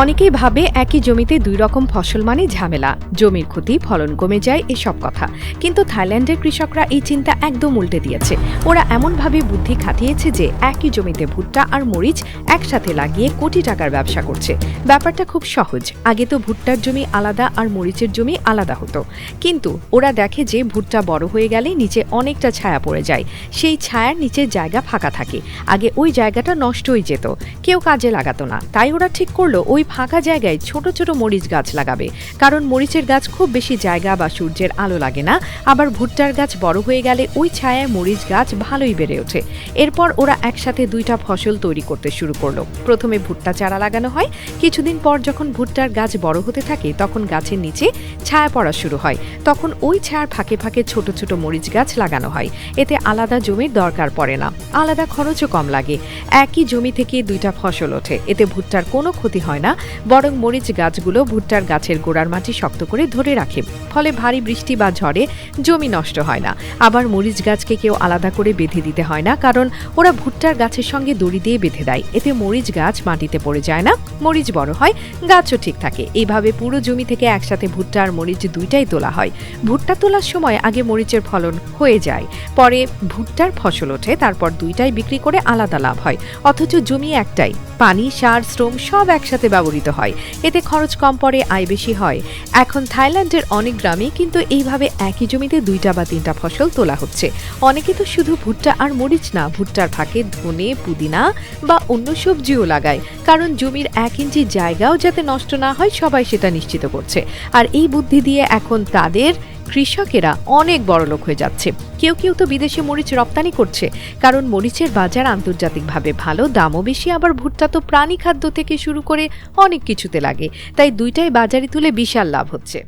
অনেকেই ভাবে একই জমিতে দুই রকম ফসল মানে ঝামেলা, জমির ক্ষতি, ফলন কমে যায়, এসব কথা। কিন্তু থাইল্যান্ডের কৃষকরা এই চিন্তা একদম উল্টে দিয়েছে। ওরা এমনভাবে বুদ্ধি খাটিয়েছে যে একই জমিতে ভুট্টা আর মরিচ একসাথে লাগিয়ে কোটি টাকার ব্যবসা করছে। ব্যাপারটা খুব সহজ। আগে তো ভুট্টার জমি আলাদা আর মরিচের জমি আলাদা হতো, কিন্তু ওরা দেখে যে ভুট্টা বড় হয়ে গেলে নিচে অনেকটা ছায়া পড়ে যায়, সেই ছায়ার নিচে জায়গা ফাঁকা থাকে। আগে ওই জায়গাটা নষ্ট হয়ে যেত, কেউ কাজে লাগাতো না। তাই ওরা ঠিক করলো ওই ফাঁকা জায়গায় ছোট ছোট মরিচ গাছ লাগাবে, কারণ মরিচের গাছ খুব বেশি জায়গা বা সূর্যের আলো লাগে না। আবার ভুট্টার গাছ বড় হয়ে গেলে ওই ছায়ায় মরিচ গাছ ভালোই বেড়ে ওঠে। এরপর ওরা একসাথে দুইটা ফসল তৈরি করতে শুরু করলো। প্রথমে ভুট্টা চারা লাগানো হয়। কিছুদিন পর যখন ভুট্টার গাছ বড় হতে থাকে তখন গাছের নিচে ছায়া পড়া শুরু হয়। তখন ওই ছায়ার ফাঁকে ফাঁকে ছোট ছোট মরিচ গাছ লাগানো হয়। এতে আলাদা জমির দরকার পড়ে না, আলাদা খরচও কম লাগে। একই জমি থেকে দুইটা ফসল ওঠে, এতে ভুট্টার কোনো ক্ষতি হয় না, বরং মরিচ গাছগুলো ভুট্টার গাছের গোড়ার মাটি শক্ত করে ধরে রাখে। ফলে ভারী বৃষ্টি বা ঝড়ে জমি নষ্ট হয় না। আবার মরিচ গাছকে কেউ আলাদা করে বেঁধে দিতে হয় না, কারণ ওরা ভুট্টার গাছের সঙ্গে দড়ি দিয়ে বেঁধে দেয়। এতে মরিচ গাছ মাটিতে পড়ে যায় না, মরিচ বড় হয়, গাছও ঠিক থাকে। এইভাবে পুরো জমি থেকে একসাথে ভুট্টা আর মরিচ দুইটাই তোলা হয়। ভুট্টা তোলার সময় আগে মরিচের ফলন হয়ে যায়, পরে ভুট্টার ফসল ওঠে, তারপর দুইটাই বিক্রি করে আলাদা লাভ হয়। অথচ জমি একটাই, পানি, সার, শ্রম সব একসাথে ব্যবহৃত হয়। এতে খরচ কম পড়ে, আয় বেশি হয়। এখন থাইল্যান্ডের অনেক গ্রামে কিন্তু এইভাবে একই জমিতে দুইটা বা তিনটা ফসল তোলা হচ্ছে। অনেকে তো শুধু ভুট্টা আর মরিচ না, ভুট্টার ফাঁকে ধনে, পুদিনা বা অন্য সবজিও লাগায়, কারণ জমির 1 ইঞ্চি জায়গাও যাতে নষ্ট না হয় সবাই সেটা নিশ্চিত করছে। আর এই বুদ্ধি দিয়ে এখন তাদের কৃষকেরা অনেক বড়লোক হয়ে যাচ্ছে। কেউ কেউ তো বিদেশে মরিচ রপ্তানি করছে, কারণ মরিচের বাজার আন্তর্জাতিকভাবে ভালো, দামও বেশি। আবার ভুট্টা তো প্রাণী খাদ্য থেকে শুরু করে অনেক কিছুতে লাগে, তাই দুইটাই বাজারে তুলে বিশাল লাভ হচ্ছে।